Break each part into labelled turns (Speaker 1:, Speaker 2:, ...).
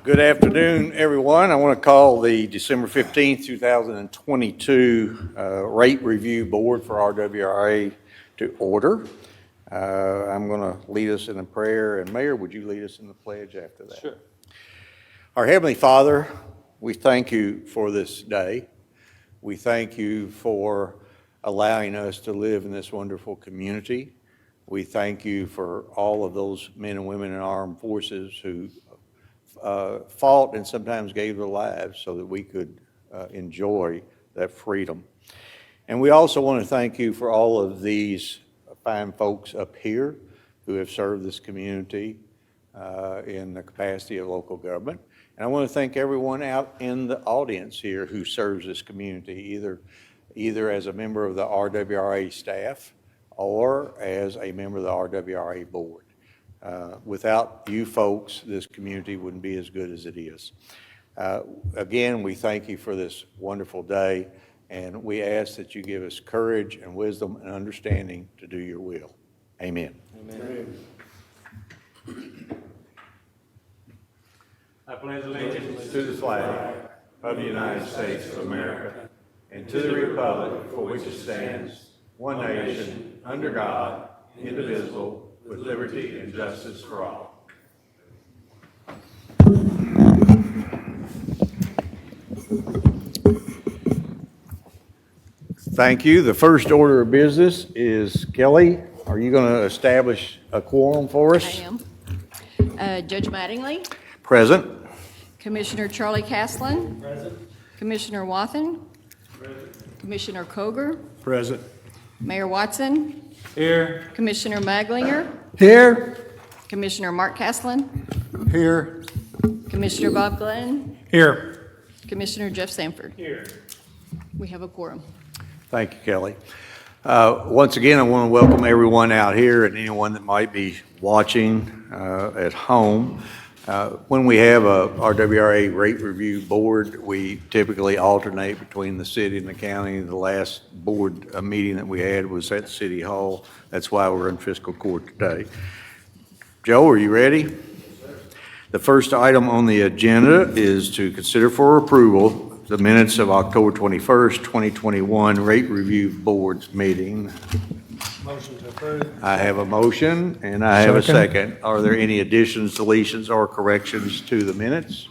Speaker 1: Good afternoon, everyone. I want to call the December 15th, 2022 Rate Review Board for RWRA to order. I'm going to lead us in a prayer, and Mayor, would you lead us in the pledge after that?
Speaker 2: Sure.
Speaker 1: Our Heavenly Father, we thank you for this day. We thank you for allowing us to live in this wonderful community. We thank you for all of those men and women in armed forces who fought and sometimes gave their lives so that we could enjoy that freedom. And we also want to thank you for all of these fine folks up here who have served this community in the capacity of local government. And I want to thank everyone out in the audience here who serves this community, either as a member of the RWRA staff or as a member of the RWRA board. Without you folks, this community wouldn't be as good as it is. Again, we thank you for this wonderful day, and we ask that you give us courage and wisdom and understanding to do your will. Amen.
Speaker 2: Amen. I pledge allegiance
Speaker 1: To the flag of the United States of America and to the republic for which it stands, one nation, under God, indivisible, with liberty and justice for all. Thank you. The first order of business is, Kelly, are you going to establish a quorum for us?
Speaker 3: I am. Judge Mattingly.
Speaker 1: Present.
Speaker 3: Commissioner Charlie Caslin.
Speaker 2: Present.
Speaker 3: Commissioner Wathen.
Speaker 2: Present.
Speaker 3: Commissioner Koger.
Speaker 2: Present.
Speaker 3: Mayor Watson.
Speaker 2: Here.
Speaker 3: Commissioner Maglinger.
Speaker 2: Here.
Speaker 3: Commissioner Mark Caslin.
Speaker 2: Here.
Speaker 3: Commissioner Bob Glenn.
Speaker 2: Here.
Speaker 3: Commissioner Jeff Sanford.
Speaker 2: Here.
Speaker 3: We have a quorum.
Speaker 1: Thank you, Kelly. Once again, I want to welcome everyone out here and anyone that might be watching at home. When we have a RWRA rate review board, we typically alternate between the city and the county. The last board meeting that we had was at City Hall. That's why we're in fiscal court today. Joe, are you ready? Yes, sir. The first item on the agenda is to consider for approval the minutes of October 21st, 2021 Rate Review Board's meeting.
Speaker 2: Motion to approve.
Speaker 1: I have a motion and I have a second. Are there any additions, deletions, or corrections to the minutes?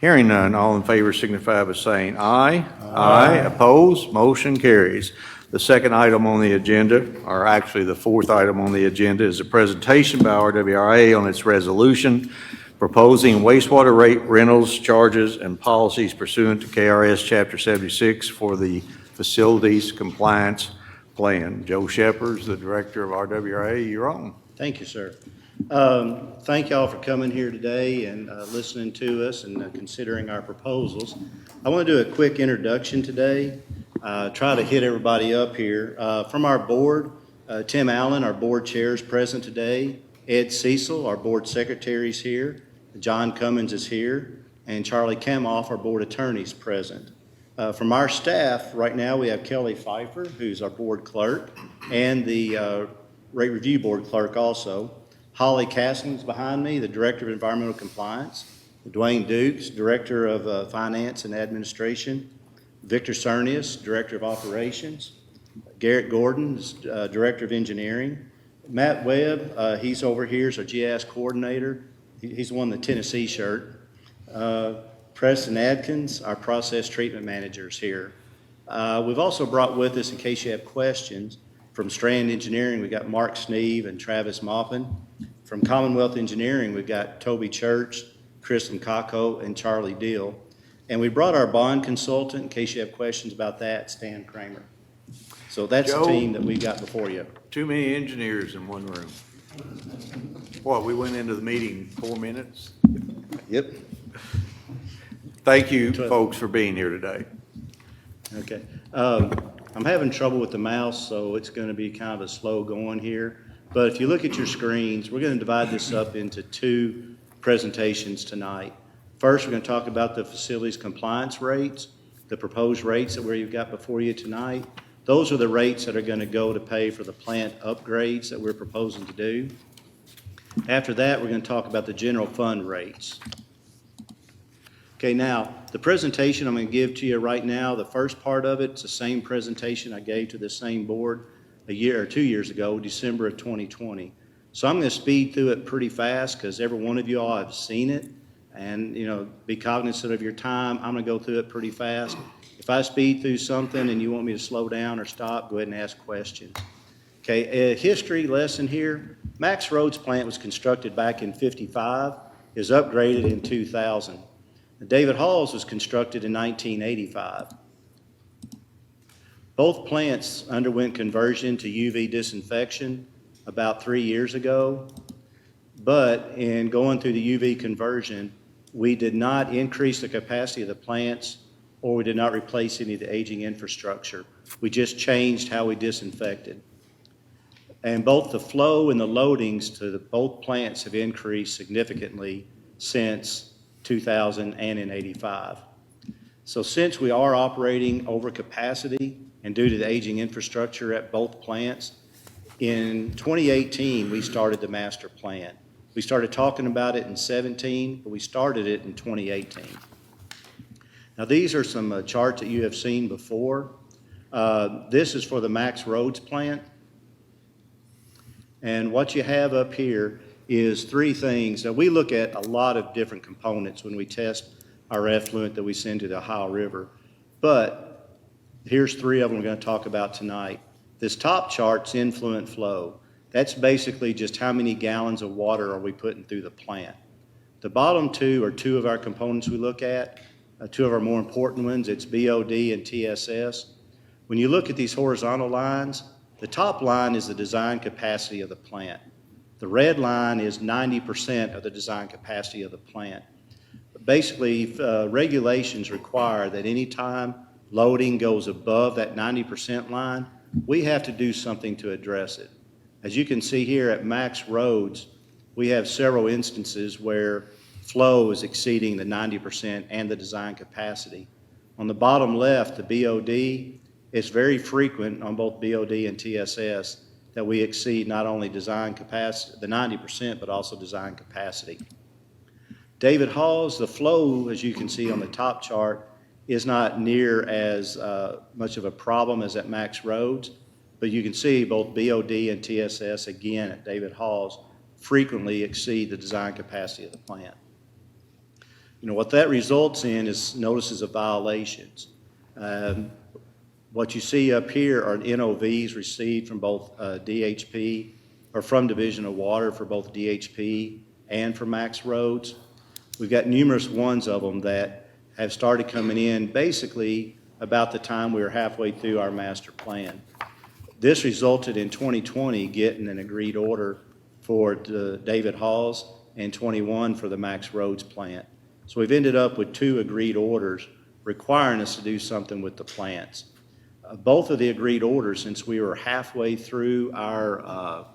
Speaker 1: Hearing none, all in favor signify by saying aye. Aye. Opposed? Motion carries. The second item on the agenda, or actually the fourth item on the agenda, is a presentation by RWRA on its resolution proposing wastewater rate rentals, charges, and policies pursuant to KRS Chapter 76 for the Facilities Compliance Plan. Joe Shepherd's the director of RWRA. You're on.
Speaker 4: Thank you, sir. Thank y'all for coming here today and listening to us and considering our proposals. I want to do a quick introduction today. Try to hit everybody up here. From our board, Tim Allen, our board chair, is present today. Ed Cecil, our board secretary, is here. John Cummins is here. And Charlie Kamoff, our board attorney, is present. From our staff, right now we have Kelly Pfeiffer, who's our board clerk, and the Rate Review Board clerk also. Holly Castle's behind me, the Director of Environmental Compliance. Dwayne Dukes, Director of Finance and Administration. Victor Cernius, Director of Operations. Garrett Gordon, Director of Engineering. Matt Webb, he's over here, is our GIS coordinator. He's the one in the Tennessee shirt. Preston Adkins, our process treatment manager, is here. We've also brought with us, in case you have questions, from Strand Engineering, we've got Mark Sneeve and Travis Maupin. From Commonwealth Engineering, we've got Toby Church, Kristen Kako, and Charlie Deal. And we brought our bond consultant, in case you have questions about that, Stan Kramer. So that's
Speaker 1: Joe,
Speaker 4: the team that we got before you.
Speaker 1: Too many engineers in one room. What, we went into the meeting 4 minutes?
Speaker 4: Yep.
Speaker 1: Thank you, folks, for being here today.
Speaker 4: Okay. I'm having trouble with the mouse, so it's going to be kind of a slow going here. But if you look at your screens, we're going to divide this up into two presentations tonight. First, we're going to talk about the facilities compliance rates, the proposed rates that you've got before you tonight. Those are the rates that are going to go to pay for the plant upgrades that we're proposing to do. After that, we're going to talk about the general fund rates. Okay, now, the presentation I'm going to give to you right now, the first part of it's the same presentation I gave to this same board a year or 2 years ago, December of 2020. So I'm going to speed through it pretty fast because every one of you all have seen it. And, be cognizant of your time. I'm going to go through it pretty fast. If I speed through something and you want me to slow down or stop, go ahead and ask questions. Okay, a history lesson here. Max Road's plant was constructed back in '55, is upgraded in 2000. David Hall's was constructed in 1985. Both plants underwent conversion to UV disinfection about 3 years ago, but in going through the UV conversion, we did not increase the capacity of the plants or we did not replace any of the aging infrastructure. We just changed how we disinfected. And both the flow and the loadings to both plants have increased significantly since 2000 and in '85. So since we are operating over capacity and due to the aging infrastructure at both plants, in 2018, we started the master plan. We started talking about it in '17, but we started it in 2018. Now, these are some charts that you have seen before. This is for the Max Roads plant. And what you have up here is three things. Now, we look at a lot of different components when we test our effluent that we send to the Ohio River. But here's three of them we're going to talk about tonight. This top chart's influent flow. That's basically just how many gallons of water are we putting through the plant. The bottom two are two of our components we look at, two of our more important ones. It's BOD and TSS. When you look at these horizontal lines, the top line is the design capacity of the plant. The red line is 90% of the design capacity of the plant. Basically, regulations require that any time loading goes above that 90% line, we have to do something to address it. As you can see here at Max Roads, we have several instances where flow is exceeding the 90% and the design capacity. On the bottom left, the BOD, it's very frequent on both BOD and TSS that we exceed not only design capacity, the 90%, but also design capacity. David Hall's, the flow, as you can see on the top chart, is not near as much of a problem as at Max Roads, but you can see both BOD and TSS, again, at David Hall's, frequently exceed the design capacity of the plant. What that results in is notices of violations. What you see up here are NOVs received from both DHP, or from Division of Water for both DHP and for Max Roads. We've got numerous ones of them that have started coming in basically about the time we were halfway through our master plan. This resulted in 2020 getting an agreed order for the David Hall's and 21 for the Max Roads plant. So we've ended up with 2 agreed orders requiring us to do something with the plants. Both of the agreed orders, since we were halfway through our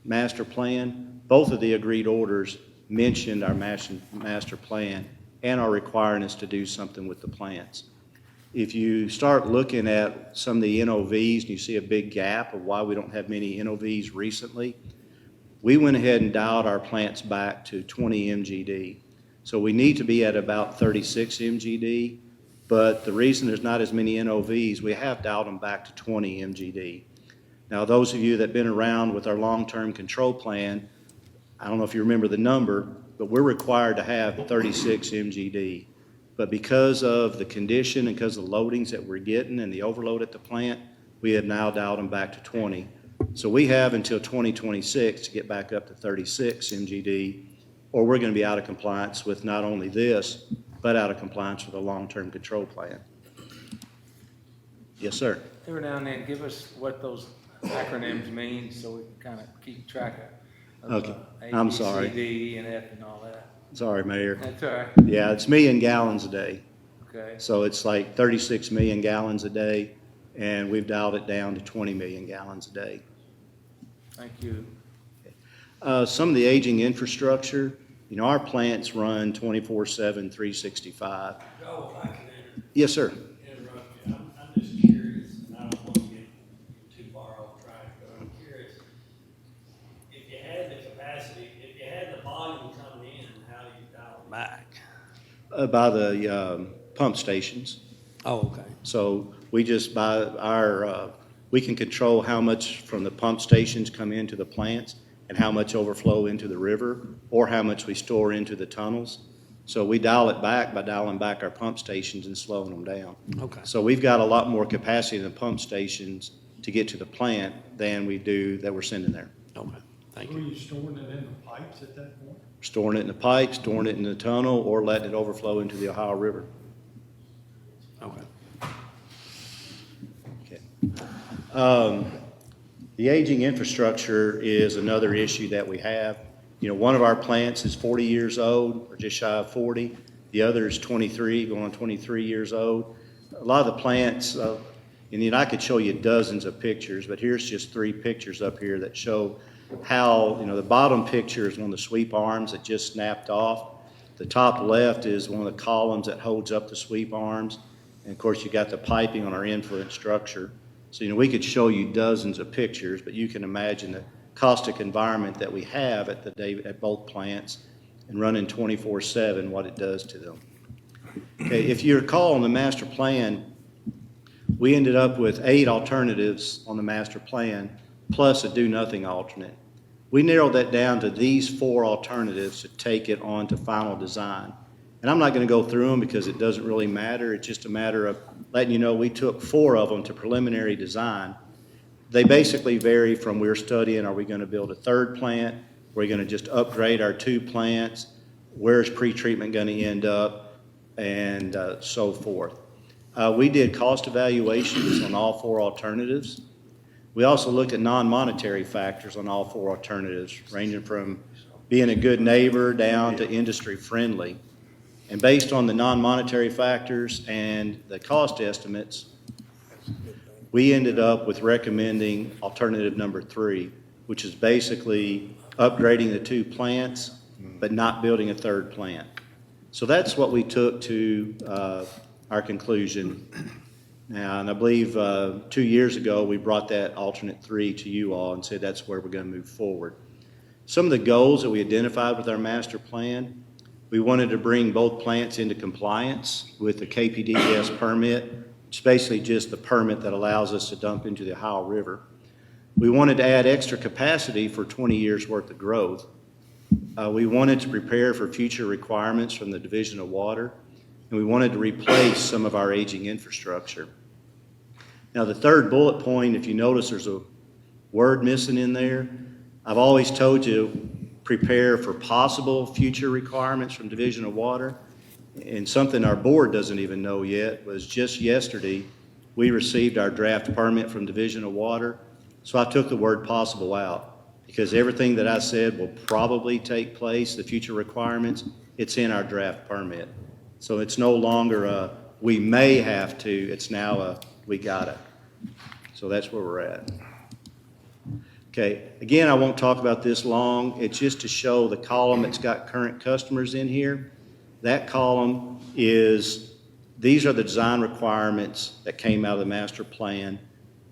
Speaker 4: master plan, both of the agreed orders mentioned our master plan and are requiring us to do something with the plants. If you start looking at some of the NOVs and you see a big gap of why we don't have many NOVs recently, we went ahead and dialed our plants back to 20 MGD. So we need to be at about 36 MGD, but the reason there's not as many NOVs, we have dialed them back to 20 MGD. Now, those of you that have been around with our long-term control plan, I don't know if you remember the number, but we're required to have 36 MGD. But because of the condition and because of the loadings that we're getting and the overload at the plant, we have now dialed them back to 20. So we have until 2026 to get back up to 36 MGD, or we're going to be out of compliance with not only this, but out of compliance with the long-term control plan. Yes, sir.
Speaker 2: Every now and then, give us what those acronyms mean so we can kind of keep track of
Speaker 4: Okay.
Speaker 2: A,
Speaker 4: I'm
Speaker 2: B,
Speaker 4: sorry.
Speaker 2: C, D, and F and all that.
Speaker 4: Sorry, Mayor.
Speaker 2: That's all right.
Speaker 4: Yeah, it's million gallons a day.
Speaker 2: Okay.
Speaker 4: So it's like 36 million gallons a day, and we've dialed it down to 20 million gallons a day.
Speaker 2: Thank you.
Speaker 4: Some of the aging infrastructure, our plants run 24/7, 365.
Speaker 5: Joe, if I can
Speaker 4: Yes, sir.
Speaker 5: interrupt you, I'm just curious, and I don't want to get too far off track, but I'm curious. If you had the capacity, if you had the volume coming in, how do you dial it back?
Speaker 4: By the pump stations.
Speaker 6: Oh, okay.
Speaker 4: So we just buy we can control how much from the pump stations come into the plants and how much overflow into the river or how much we store into the tunnels. So we dial it back by dialing back our pump stations and slowing them down.
Speaker 6: Okay.
Speaker 4: So we've got a lot more capacity in the pump stations to get to the plant than we do that we're sending there.
Speaker 6: Okay. Thank
Speaker 5: Were
Speaker 6: you.
Speaker 5: you storing it in the pipes at that point?
Speaker 4: Storing it in the pipe, storing it in the tunnel, or letting it overflow into the Ohio River.
Speaker 6: Okay.
Speaker 4: Okay. The aging infrastructure is another issue that we have. You know, one of our plants is 40 years old, or just shy of 40. The other is 23, going on 23 years old. A lot of the plants, and I could show you dozens of pictures, but here's just 3 pictures up here that show how, you know, the bottom picture is one of the sweep arms that just snapped off. The top left is one of the columns that holds up the sweep arms. And of course, you got the piping on our influent structure. So, you know, we could show you dozens of pictures, but you can imagine the caustic environment that we have at both plants and running 24/7, what it does to them. Okay, if you recall on the master plan, we ended up with 8 alternatives on the master plan, plus a do-nothing alternate. We narrowed that down to these 4 alternatives to take it on to final design. And I'm not going to go through them because it doesn't really matter. It's just a matter of letting you know we took 4 of them to preliminary design. They basically vary from we're studying, are we going to build a 3rd plant? Are we going to just upgrade our 2 plants? Where's pretreatment going to end up? And so forth. We did cost evaluations on all 4 alternatives. We also looked at non-monetary factors on all 4 alternatives, ranging from being a good neighbor down to industry friendly. And based on the non-monetary factors and the cost estimates, we ended up with recommending alternative number 3, which is basically upgrading the 2 plants, but not building a 3rd plant. So that's what we took to our conclusion. Now, and I believe 2 years ago, we brought that alternate 3 to you all and said that's where we're going to move forward. Some of the goals that we identified with our master plan, we wanted to bring both plants into compliance with the KPDS permit, which is basically just the permit that allows us to dump into the Ohio River. We wanted to add extra capacity for 20 years' worth of growth. We wanted to prepare for future requirements from the Division of Water, and we wanted to replace some of our aging infrastructure. Now, the 3rd bullet point, if you notice there's a word missing in there, I've always told you prepare for possible future requirements from Division of Water. And something our board doesn't even know yet was just yesterday, we received our draft permit from Division of Water. So I took the word possible out because everything that I said will probably take place, the future requirements, it's in our draft permit. So it's no longer a we may have to, it's now a we got it. So that's where we're at. Okay, again, I won't talk about this long. It's just to show the column that's got current customers in here. That column is, these are the design requirements that came out of the master plan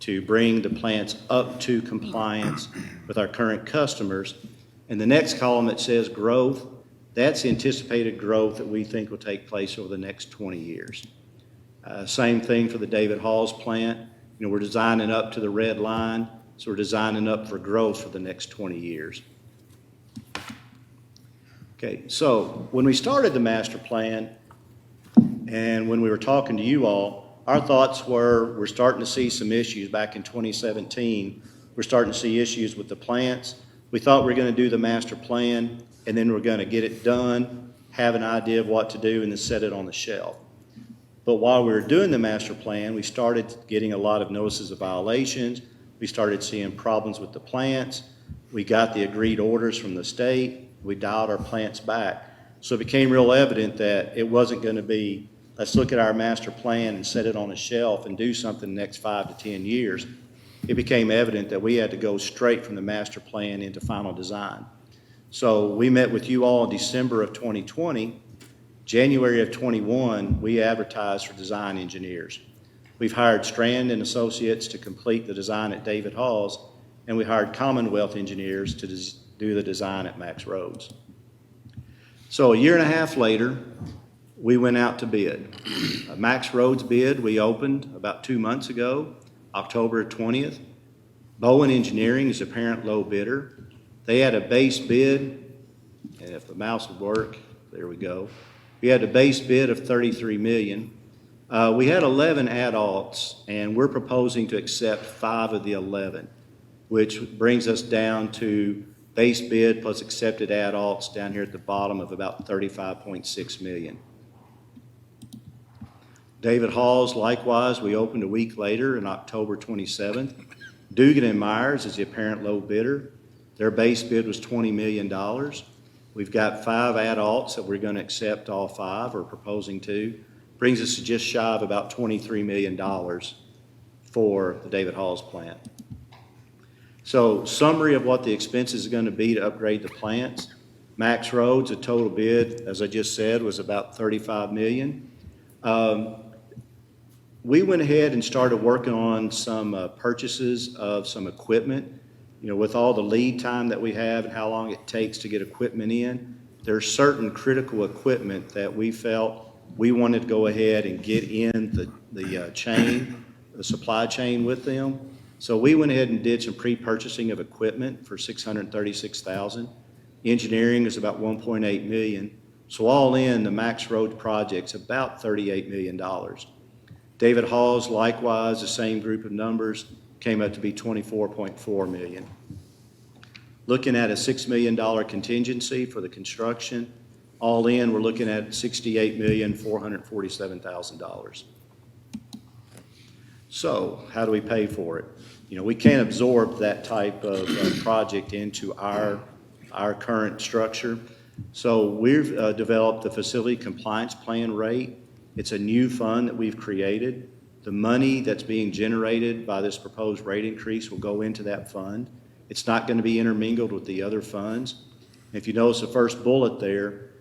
Speaker 4: to bring the plants up to compliance with our current customers. And the next column that says growth, that's anticipated growth that we think will take place over the next 20 years. Same thing for the David Hall's plant. You know, we're designing up to the red line, so we're designing up for growth for the next 20 years. Okay, so when we started the master plan and when we were talking to you all, our thoughts were we're starting to see some issues back in 2017. We're starting to see issues with the plants. We thought we were going to do the master plan and then we're going to get it done, have an idea of what to do, and then set it on the shelf. But while we were doing the master plan, we started getting a lot of notices of violations. We started seeing problems with the plants. We got the agreed orders from the state. We dialed our plants back. So it became real evident that it wasn't going to be, let's look at our master plan and set it on a shelf and do something the next 5 to 10 years. It became evident that we had to go straight from the master plan into final design. So we met with you all in December of 2020. January of 21, we advertised for design engineers. We've hired Strand and Associates to complete the design at David Hall's, and we hired Commonwealth engineers to do the design at Max Roads. So a year and a half later, we went out to bid. Max Road's bid, we opened about 2 months ago, October 20th. Bowen Engineering is the apparent low bidder. They had a base bid, and if the mouse would work, there we go. We had a base bid of $33 million. We had 11 adults, and we're proposing to accept 5 of the 11, which brings us down to base bid plus accepted adults down here at the bottom of about $35.6 million. David Hall's, likewise, we opened a week later on October 27th. Dugan and Myers is the apparent low bidder. Their base bid was $20 million. We've got 5 adults that we're going to accept all 5, or proposing to. Brings us to just shy of about $23 million for the David Hall's plant. So summary of what the expenses are going to be to upgrade the plants. Max Roads, a total bid, as I just said, was about $35 million. We went ahead and started working on some purchases of some equipment. You know, with all the lead time that we have and how long it takes to get equipment in, there's certain critical equipment that we felt we wanted to go ahead and get in the chain, the supply chain with them. So we went ahead and did some pre-purchasing of equipment for $636,000. Engineering is about $1.8 million. So all in, the Max Road project's about $38 million. David Hall's, likewise, the same group of numbers, came up to be $24.4 million. Looking at a $6 million contingency for the construction, all in, we're looking at $68,447,000. So how do we pay for it? You know, we can't absorb that type of project into our current structure. So we've developed the facility compliance plan rate. It's a new fund that we've created. The money that's being generated by this proposed rate increase will go into that fund. It's not going to be intermingled with the other funds. If you notice the first bullet there,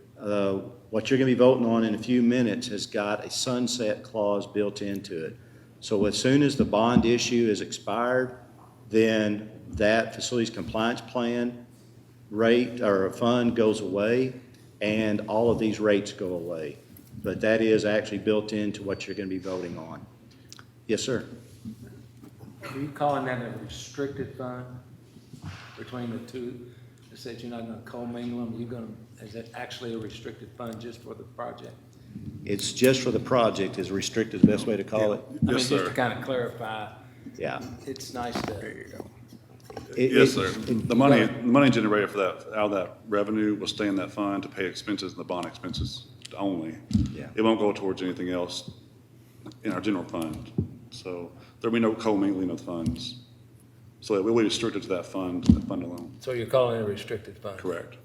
Speaker 4: what you're going to be voting on in a few minutes has got a sunset clause built into it. So as soon as the bond issue is expired, then that facilities compliance plan rate or fund goes away, and all of these rates go away. But that is actually built into what you're going to be voting on. Yes, sir.
Speaker 2: Are you calling that a restricted fund between the two? You said you're not going to commingle them. Is it actually a restricted fund just for the project?
Speaker 4: It's just for the project is restricted, the best way to call it.
Speaker 2: I mean, just to kind of clarify,
Speaker 4: Yeah.
Speaker 2: it's nice to.
Speaker 7: Yes, sir. The money generated for that, out of that revenue will stay in that fund to pay expenses and the bond expenses only.
Speaker 4: Yeah.
Speaker 7: It won't go towards anything else in our general fund. So there'll be no commingling of funds. So we'll be restricted to that fund alone.
Speaker 2: So you're calling it a restricted fund?
Speaker 7: Correct.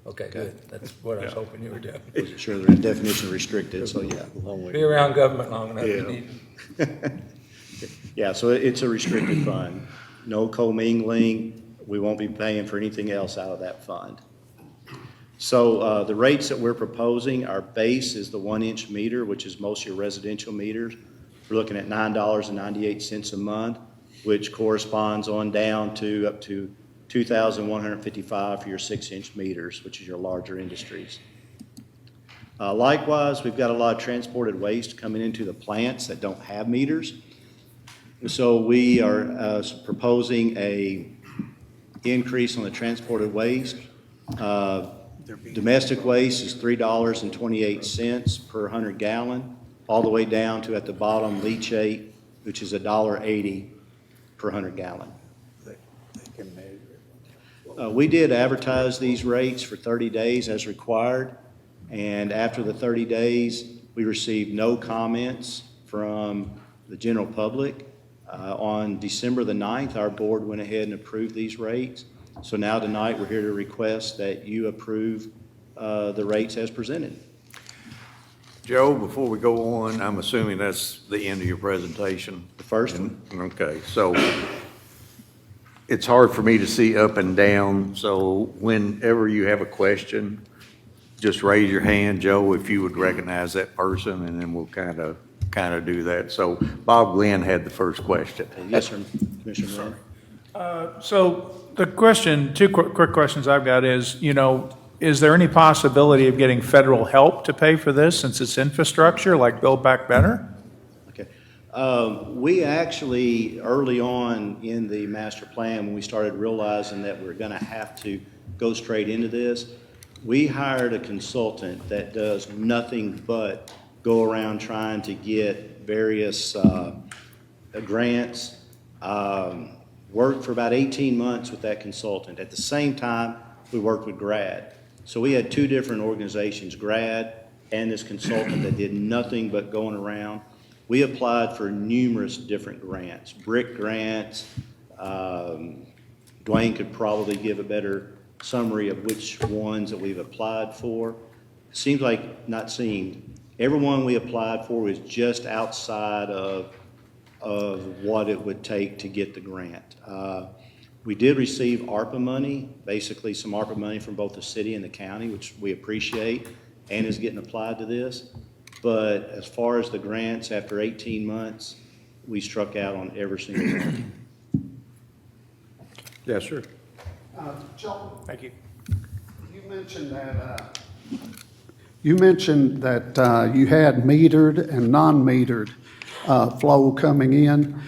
Speaker 2: Okay, good. That's what I was hoping you were doing.
Speaker 4: Wasn't sure the definition of restricted, so yeah.
Speaker 2: Be around government long enough, you
Speaker 4: Yeah.
Speaker 2: need.
Speaker 4: Yeah, so it's a restricted fund. No commingling. We won't be paying for anything else out of that fund. So the rates that we're proposing, our base is the 1-inch meter, which is most of your residential meters. We're looking at $9.98 a month, which corresponds on down to up to $2,155 for your 6-inch meters, which is your larger industries. Likewise, we've got a lot of transported waste coming into the plants that don't have meters. So we are proposing a increase on the transported waste. Domestic waste is $3.28 per 100 gallon, all the way down to at the bottom leachate, which is $1.80 per 100 gallon. We did advertise these rates for 30 days as required, and after the 30 days, we received no comments from the general public. On December the 9th, our board went ahead and approved these rates. So now tonight, we're here to request that you approve the rates as presented.
Speaker 1: Joe, before we go on, I'm assuming that's the end of your presentation.
Speaker 4: The first one.
Speaker 1: Okay, so it's hard for me to see up and down, so whenever you have a question, just raise your hand, Joe, if you would recognize that person, and then we'll kind of do that. So Bob Glenn had the first question.
Speaker 4: Yes, sir, Commissioner Miller.
Speaker 8: So the question, two quick questions I've got is, you know, is there any possibility of getting federal help to pay for this since it's infrastructure, like Build Back Better?
Speaker 4: Okay. We actually, early on in the master plan, when we started realizing that we're going to have to go straight into this, we hired a consultant that does nothing but go around trying to get various grants, worked for about 18 months with that consultant. At the same time, we worked with GRAD. So we had two different organizations, GRAD and this consultant that did nothing but going around. We applied for numerous different grants, BRIC grants. Dwayne could probably give a better summary of which ones that we've applied for. Seems like, not seemed, every one we applied for was just outside of what it would take to get the grant. We did receive ARPA money, basically some ARPA money from both the city and the county, which we appreciate and is getting applied to this. But as far as the grants, after 18 months, we struck out on every single one.
Speaker 1: Yes, sir.
Speaker 9: Joe,
Speaker 8: Thank you.
Speaker 9: you mentioned that you had metered and non-metered flow coming in,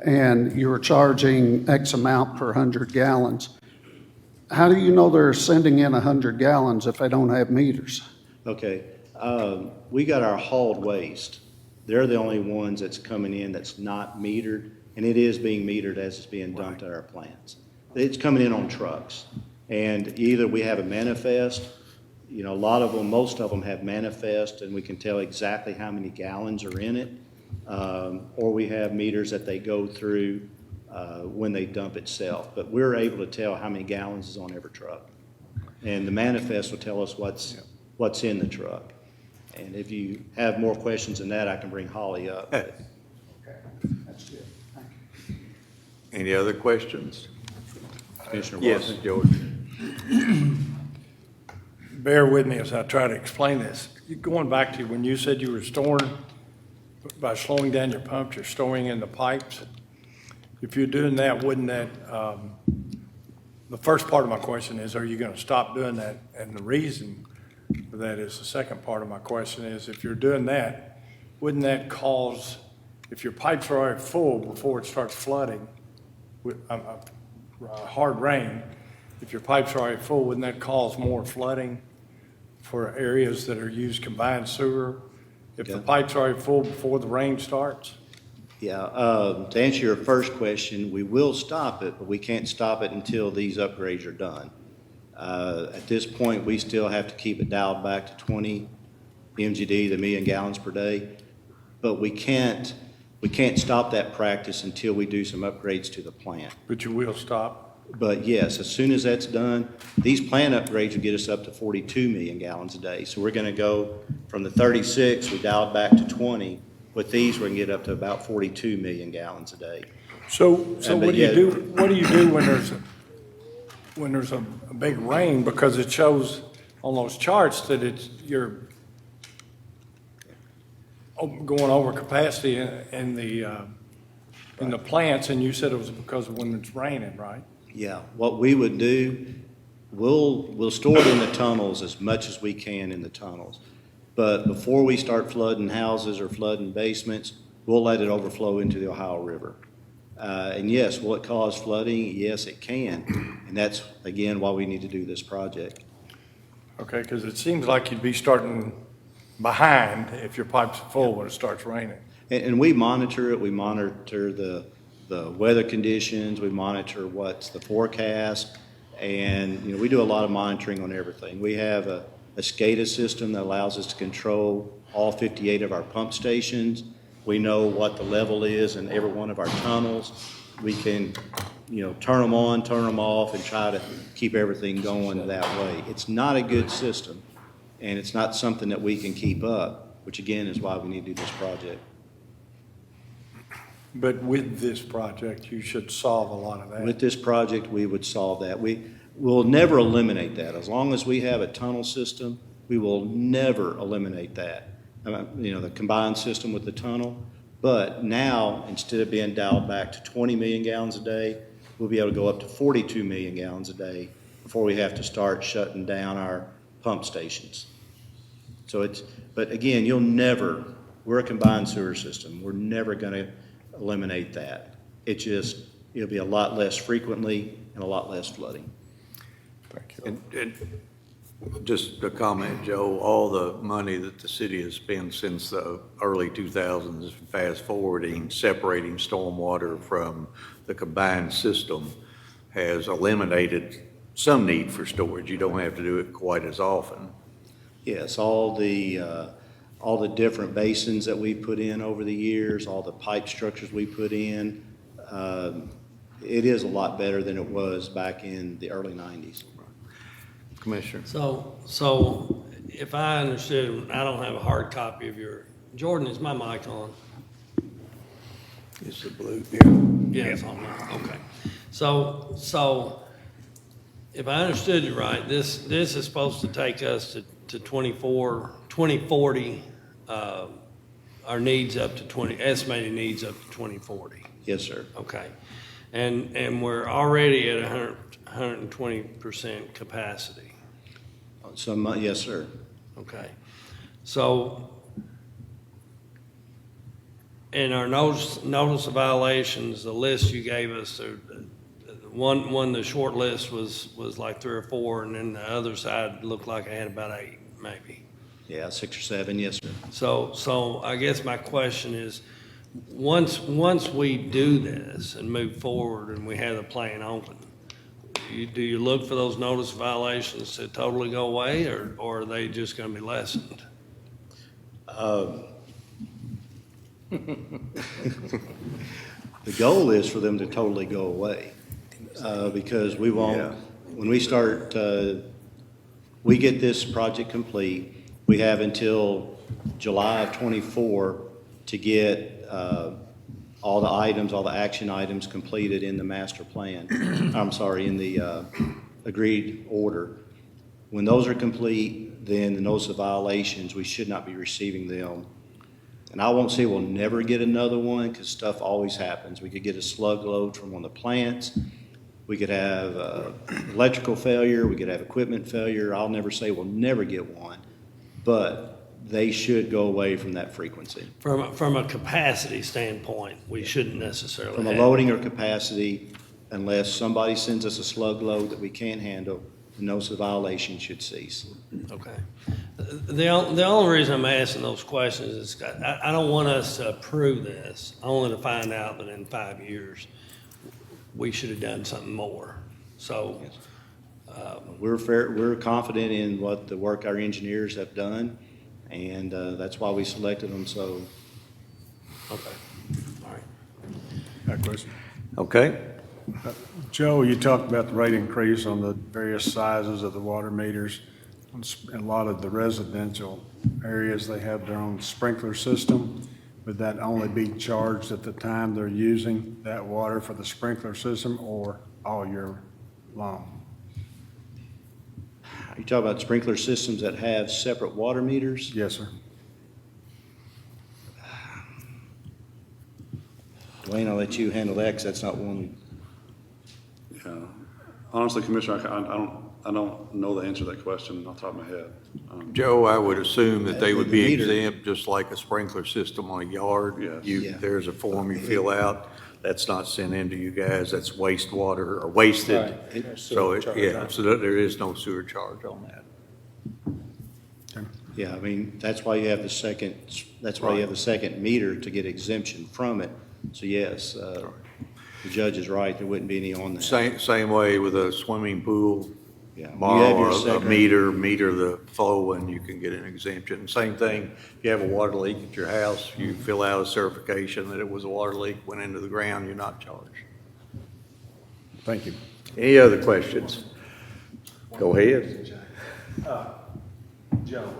Speaker 9: and you were charging X amount per 100 gallons. How do you know they're sending in 100 gallons if they don't have meters?
Speaker 4: Okay, we got our hauled waste. They're the only ones that's coming in that's not metered, and it is being metered as it's being dumped at our plants. It's coming in on trucks, and either we have a manifest, you know, a lot of them, most of them have manifest, and we can tell exactly how many gallons are in it, or we have meters that they go through when they dump itself. But we're able to tell how many gallons is on every truck, and the manifest will tell us what's in the truck. And if you have more questions than that, I can bring Holly up.
Speaker 9: Okay, that's good. Thank you.
Speaker 1: Any other questions?
Speaker 4: Commissioner
Speaker 1: Yes,
Speaker 4: Watson.
Speaker 1: George.
Speaker 2: Bear with me as I try to explain this. Going back to when you said you were storing, by slowing down your pumps, you're storing in the pipes. If you're doing that, wouldn't that, the first part of my question is, are you going to stop doing that? And the reason for that is, the second part of my question is, if you're doing that, wouldn't that cause, if your pipes are already full before it starts flooding with hard rain, if your pipes are already full, wouldn't that cause more flooding for areas that are used combined sewer? If the
Speaker 4: Yeah.
Speaker 2: pipes are already full before the rain starts?
Speaker 4: Yeah, to answer your first question, we will stop it, but we can't stop it until these upgrades are done. At this point, we still have to keep it dialed back to 20 MGD, the million gallons per day. But we can't stop that practice until we do some upgrades to the plant.
Speaker 2: But you will stop?
Speaker 4: But yes, as soon as that's done, these plant upgrades will get us up to 42 million gallons a day. So we're gonna go from the 36, we dialed back to 20. With these, we can get up to about 42 million gallons a day.
Speaker 2: So
Speaker 4: And
Speaker 2: what do
Speaker 4: yet-
Speaker 2: you do, when there's a big rain, because it shows on those charts that you're going over capacity in the plants, and you said it was because of when it's raining, right?
Speaker 4: Yeah, what we would do, we'll store it in the tunnels as much as we can in the tunnels. But before we start flooding houses or flooding basements, we'll let it overflow into the Ohio River. And yes, will it cause flooding? Yes, it can. And that's, again, why we need to do this project.
Speaker 2: Okay, because it seems like you'd be starting behind if your pipes are full when it starts raining.
Speaker 4: And we monitor it. We monitor the weather conditions. We monitor what's the forecast. And, you know, we do a lot of monitoring on everything. We have a SCADA system that allows us to control all 58 of our pump stations. We know what the level is in every one of our tunnels. We can, you know, turn them on, turn them off, and try to keep everything going that way. It's not a good system, and it's not something that we can keep up, which again is why we need to do this project.
Speaker 2: But with this project, you should solve a lot of that.
Speaker 4: With this project, we would solve that. We'll never eliminate that. As long as we have a tunnel system, we will never eliminate that. You know, the combined system with the tunnel. But now, instead of being dialed back to 20 million gallons a day, we'll be able to go up to 42 million gallons a day before we have to start shutting down our pump stations. So but again, we're a combined sewer system. We're never gonna eliminate that. It'll be a lot less frequently and a lot less flooding.
Speaker 1: And just a comment, Joe, all the money that the city has spent since the early 2000s, fast forwarding, separating stormwater from the combined system, has eliminated some need for storage. You don't have to do it quite as often.
Speaker 4: Yes, all the different basins that we put in over the years, all the pipe structures we put in, it is a lot better than it was back in the early 90s.
Speaker 1: Commissioner?
Speaker 6: So if I understood, I don't have a hard copy of Jordan, is my mic on?
Speaker 1: It's the blue.
Speaker 6: Yeah, it's on now, okay. So if I understood you right, this is supposed to take us to 2040, our needs up to estimated needs up to 2040.
Speaker 4: Yes, sir.
Speaker 6: Okay. And we're already at 120% capacity.
Speaker 4: Yes, sir.
Speaker 6: Okay. So, in our notice of violations, the list you gave us, the short list was like 3 or 4, and then the other side looked like I had about 8, maybe.
Speaker 4: Yeah, 6 or 7, yes, sir.
Speaker 6: So I guess my question is, once we do this and move forward and we have the plan open, do you look for those notice violations to totally go away, or are they just going to be lessened?
Speaker 4: The goal is for them to totally go away, because we won't, when we start, we get this project complete, we have until July of '24 to get all the action items completed in the master plan. I'm sorry, in the agreed order. When those are complete, then the notice of violations, we should not be receiving them. And I won't say we'll never get another one, because stuff always happens. We could get a slug load from one of the plants. We could have electrical failure. We could have equipment failure. I'll never say we'll never get one, but they should go away from that frequency.
Speaker 6: From a capacity standpoint, we shouldn't necessarily
Speaker 4: From a
Speaker 6: have.
Speaker 4: loading or capacity, unless somebody sends us a slug load that we can't handle, the notice of violation should cease.
Speaker 6: Okay. The only reason I'm asking those questions is I don't want us to approve this, only to find out that in 5 years, we should have done something more. So,
Speaker 4: We're confident in what the work our engineers have done, and that's why we selected them. So,
Speaker 6: okay, all right.
Speaker 2: Got a question?
Speaker 1: Okay.
Speaker 2: Joe, you talked about the rate increase on the various sizes of the water meters. A lot of the residential areas, they have their own sprinkler system. Would that only be charged at the time they're using that water for the sprinkler system, or all year long?
Speaker 4: you talk about sprinkler systems that have separate water meters?
Speaker 2: Yes, sir.
Speaker 4: Dwayne, I'll let you handle that, because that's not one.
Speaker 7: Yeah. Honestly, Commissioner, I don't know the answer to that question off the top of my head.
Speaker 1: Joe, I would assume that they would be
Speaker 4: Meter.
Speaker 1: exempt, just like a sprinkler system on a yard.
Speaker 7: Yes.
Speaker 4: Yeah.
Speaker 1: There's a form you fill out, that's not sent in to you guys, that's wastewater or wasted. So, so there is no sewer charge on that.
Speaker 4: Yeah, I mean, that's why you have the second, meter to get exemption from it. So yes, the judge is right, there wouldn't be any on that.
Speaker 1: Same way with a swimming pool.
Speaker 4: Yeah, you have
Speaker 1: Borrow
Speaker 4: your
Speaker 1: a
Speaker 4: second-
Speaker 1: meter the flow, and you can get an exemption. Same thing, if you have a water leak at your house, you fill out a certification that it was a water leak, went into the ground, you're not charged.
Speaker 2: Thank you.
Speaker 1: Any other questions? Go ahead.
Speaker 10: Joe,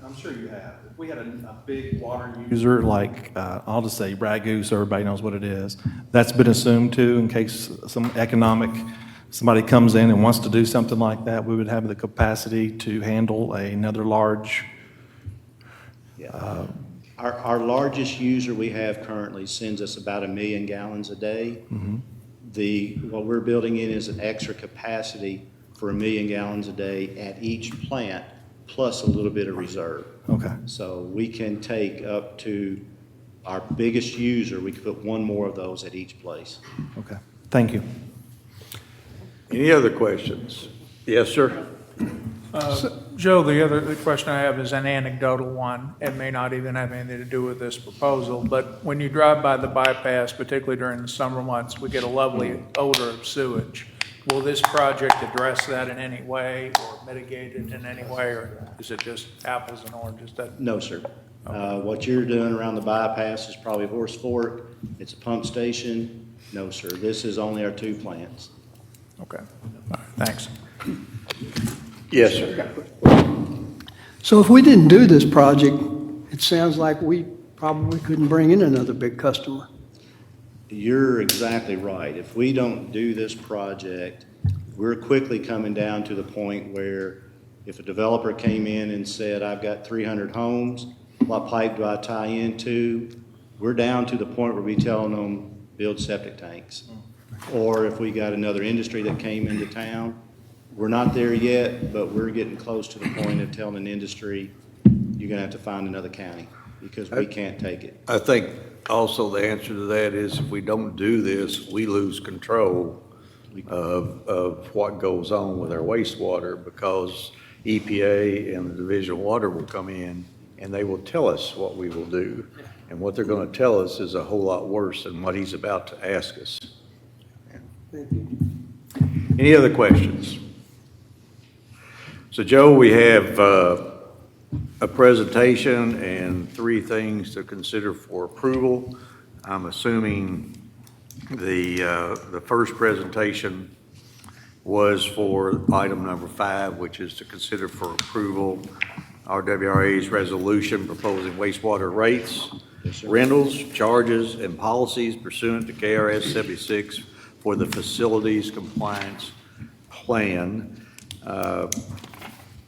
Speaker 10: I'm sure you have, if we had a big water user like, I'll just say Ragoose, everybody knows what it is, that's been assumed to, in case somebody comes in and wants to do something like that, we would have the capacity to handle another large.
Speaker 4: Our largest user we have currently sends us about 1 million gallons a day. What we're building in is an extra capacity for 1 million gallons a day at each plant, plus a little bit of reserve.
Speaker 10: Okay.
Speaker 4: So we can take up to our biggest user, we could put one more of those at each place.
Speaker 10: Okay. Thank you.
Speaker 1: Any other questions? Yes, sir?
Speaker 8: Joe, the question I have is an anecdotal one. It may not even have anything to do with this proposal, but when you drive by the bypass, particularly during the summer months, we get a lovely odor of sewage. Will this project address that in any way or mitigate it in any way, or is it just apples and oranges?
Speaker 4: No, sir. What you're doing around the bypass is probably Horse Fork. It's a pump station. No, sir. This is only our 2 plants.
Speaker 8: Okay, all right, thanks.
Speaker 1: Yes, sir.
Speaker 11: So if we didn't do this project, it sounds like we probably couldn't bring in another big customer.
Speaker 4: You're exactly right. If we don't do this project, we're quickly coming down to the point where if a developer came in and said, I've got 300 homes, what pipe do I tie into? We're down to the point where we telling them, build septic tanks. Or if we got another industry that came into town, we're not there yet, but we're getting close to the point of telling an industry, you're gonna have to find another county because we can't take it.
Speaker 1: I think also the answer to that is if we don't do this, we lose control of what goes on with our wastewater because EPA and the Division of Water will come in and they will tell us what we will do. And what they're going to tell us is a whole lot worse than what he's about to ask us. Any other questions? So Joe, we have a presentation and 3 things to consider for approval. I'm assuming the first presentation was for item number 5, which is to consider for approval RWRA's resolution proposing wastewater rates, rentals, charges, and policies pursuant to KRS 76 for the facilities compliance plan.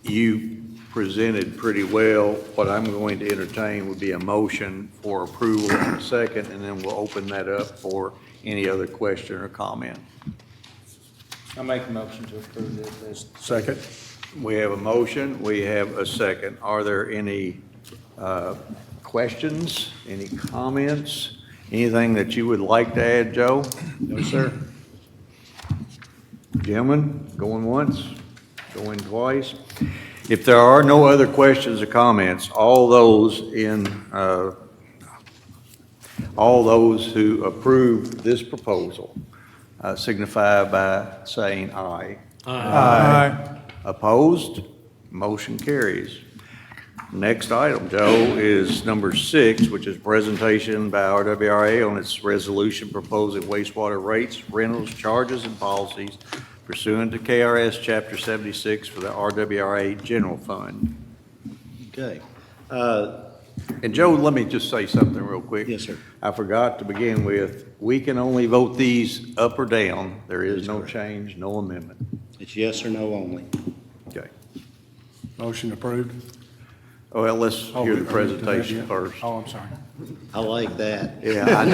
Speaker 1: You presented pretty well. What I'm going to entertain would be a motion for approval in a second, and then we'll open that up for any other question or comment.
Speaker 8: I'll make a motion to approve this.
Speaker 2: Second.
Speaker 1: We have a motion, we have a second. Are there any questions, any comments, anything that you would like to add, Joe?
Speaker 4: No, sir.
Speaker 1: Gentlemen, going once, going twice. If there are no other questions or comments, all those who approve this proposal signify by saying aye.
Speaker 8: Aye.
Speaker 1: Opposed? Motion carries. Next item, Joe, is number 6, which is presentation by RWRA on its resolution proposing wastewater rates, rentals, charges, and policies pursuant to KRS Chapter 76 for the RWRA General Fund.
Speaker 4: Okay.
Speaker 1: And Joe, let me just say something real quick.
Speaker 4: Yes, sir.
Speaker 1: I forgot to begin with, we can only vote these up or down. There is no change, no amendment.
Speaker 4: It's yes or no only.
Speaker 1: Okay.
Speaker 2: Motion approved.
Speaker 1: Oh, well, let's hear the presentation first.
Speaker 2: Oh, I'm sorry.
Speaker 4: I like that.
Speaker 1: Yeah, I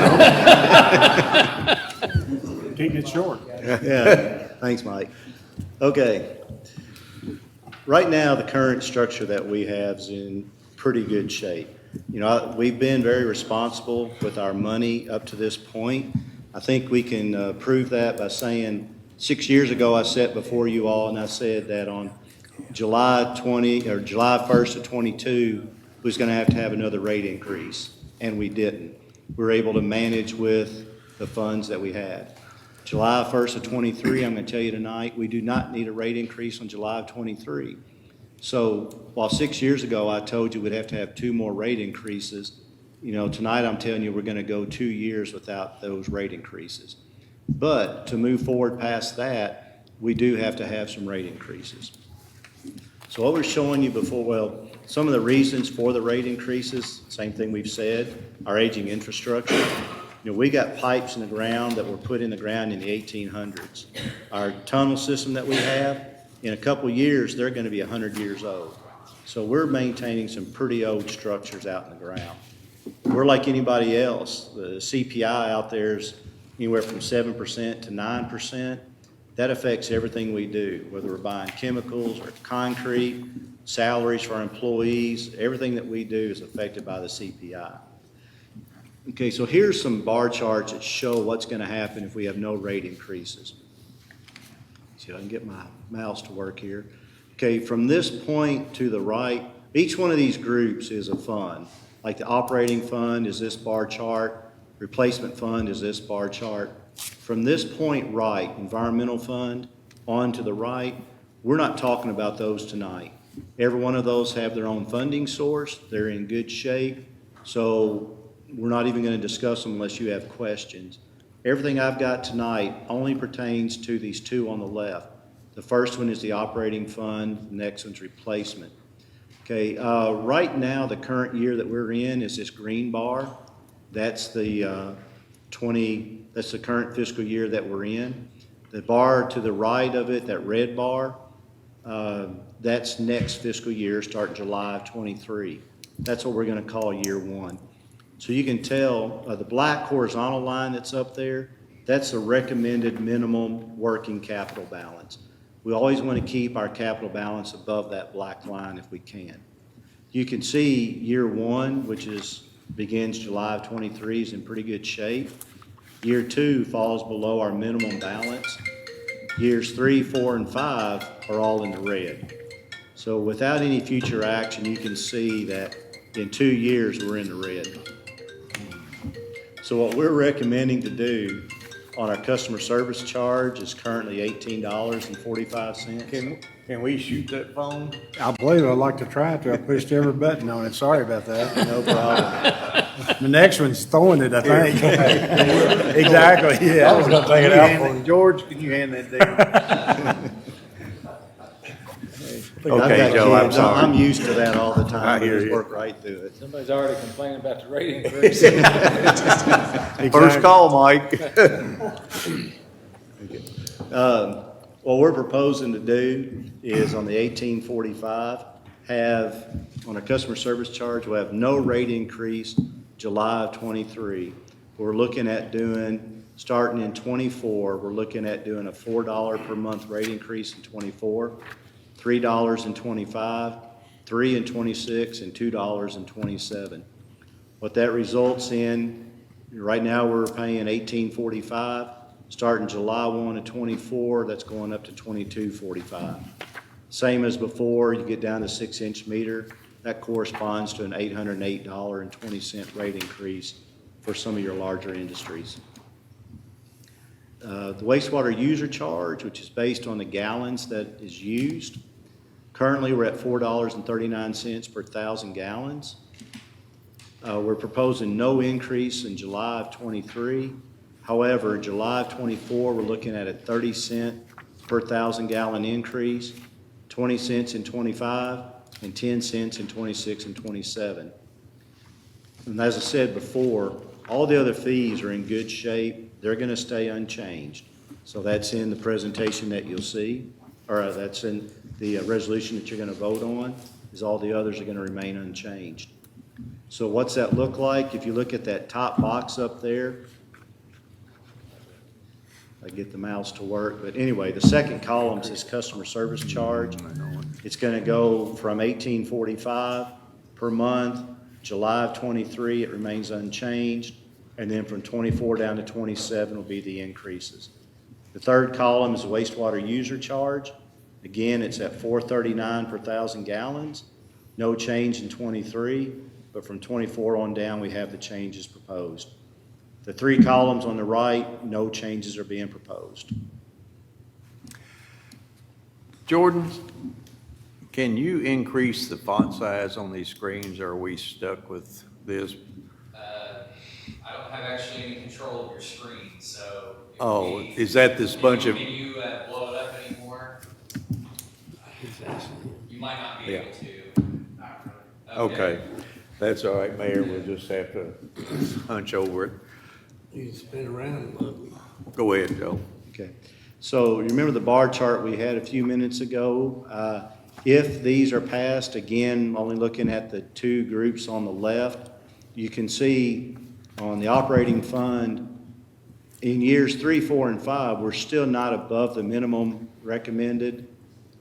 Speaker 1: know.
Speaker 2: Keep it short.
Speaker 4: Yeah, thanks, Mike. Okay. Right now, the current structure that we have is in pretty good shape. You know, we've been very responsible with our money up to this point. I think we can prove that by saying 6 years ago, I sat before you all and I said that on July 1st of 22, we was going to have another rate increase, and we didn't. We were able to manage with the funds that we had. July 1st of 23, I'm going to tell you tonight, we do not need a rate increase on July of 23. So while 6 years ago I told you we'd have to have 2 more rate increases, you know, tonight I'm telling you we're going to go 2 years without those rate increases. But to move forward past that, we do have to have some rate increases. So what we're showing you before, well, some of the reasons for the rate increases, same thing we've said, our aging infrastructure. You know, we got pipes in the ground that were put in the ground in the 1800s. Our tunnel system that we have, in a couple of years, they're going to be 100 years old. So we're maintaining some pretty old structures out in the ground. We're like anybody else. The CPI out there is anywhere from 7% to 9%. That affects everything we do, whether we're buying chemicals or concrete, salaries for our employees, everything that we do is affected by the CPI. Okay, so here's some bar charts that show what's going to happen if we have no rate increases. See if I can get my mouse to work here. Okay, from this point to the right, each one of these groups is a fund. Like the operating fund is this bar chart, replacement fund is this bar chart. From this point right, environmental fund, on to the right, we're not talking about those tonight. Every one of those have their own funding source. They're in good shape. So we're not even going to discuss them unless you have questions. Everything I've got tonight only pertains to these two on the left. The first one is the operating fund, the next one's replacement. Okay, right now, the current year that we're in is this green bar. That's the that's the current fiscal year that we're in. The bar to the right of it, that red bar, that's next fiscal year, starting July of 23. That's what we're going to call year one. So you can tell the black horizontal line that's up there, that's the recommended minimum working capital balance. We always want to keep our capital balance above that black line if we can. You can see year one, which begins July of 23, is in pretty good shape. Year two falls below our minimum balance. Years 3, 4, and 5 are all in the red. So without any future action, you can see that in 2 years, we're in the red. So what we're recommending to do on our customer service charge is currently $18.45.
Speaker 1: Can we shoot that phone?
Speaker 12: I believe I'd like to try it. I pushed every button on it. Sorry about that.
Speaker 4: No problem.
Speaker 12: The next one's throwing it, I think. Exactly, yeah.
Speaker 2: I was gonna take it out for you.
Speaker 8: George, can you hand that down?
Speaker 4: I've
Speaker 1: Okay,
Speaker 4: got
Speaker 1: Joe, I'm
Speaker 4: kids.
Speaker 1: sorry.
Speaker 4: I'm used to that all the time.
Speaker 1: I hear
Speaker 4: just
Speaker 1: you.
Speaker 4: work right through it.
Speaker 2: Somebody's already complaining about the rate increase.
Speaker 1: First call, Mike.
Speaker 4: What we're proposing to do is on the 1845, have, on a customer service charge, we'll have no rate increase July of 23. We're looking at doing, starting in 24, we're looking at doing a $4 per month rate increase in 24, $3 in 25, $3 in 26, and $2 in 27. What that results in, right now we're paying $18.45. Starting July 1 of 24, that's going up to $22.45. Same as before, you get down to 6-inch meter, that corresponds to an $808.20 rate increase for some of your larger industries. The wastewater user charge, which is based on the gallons that is used, currently we're at $4.39 per 1,000 gallons. We're proposing no increase in July of 23. However, July of 24, we're looking at a 30-cent per 1,000 gallon increase, 20 cents in 25, and 10 cents in 26 and 27. And as I said before, all the other fees are in good shape. They're going to stay unchanged. So that's in the presentation that you'll see, or that's in the resolution that you're going to vote on, is all the others are going to remain unchanged. So what's that look like? If you look at that top box up there, I get the mouse to work, but anyway, the second column says customer service charge. It's going to go from $18.45 per month. July of 23, it remains unchanged, and then from 24 down to 27 will be the increases. The third column is the wastewater user charge. Again, it's at $4.39 per 1,000 gallons. No change in 23, but from 24 on down, we have the changes proposed. The three columns on the right, no changes are being proposed.
Speaker 1: Jordan, can you increase the font size on these screens, or are we stuck with this?
Speaker 13: I don't have actually any control of your screen, so.
Speaker 1: Oh, is that this bunch of?
Speaker 13: Can you blow it up anymore? You might not be able to.
Speaker 1: Okay, that's all right, Mayor, we'll just have to hunch over it.
Speaker 6: You can spin around and look.
Speaker 1: Go ahead, Joe.
Speaker 4: Okay. So you remember the bar chart we had a few minutes ago? If these are passed, again, only looking at the two groups on the left, you can see on the operating fund, In years 3, 4, and 5, we're still not above the minimum recommended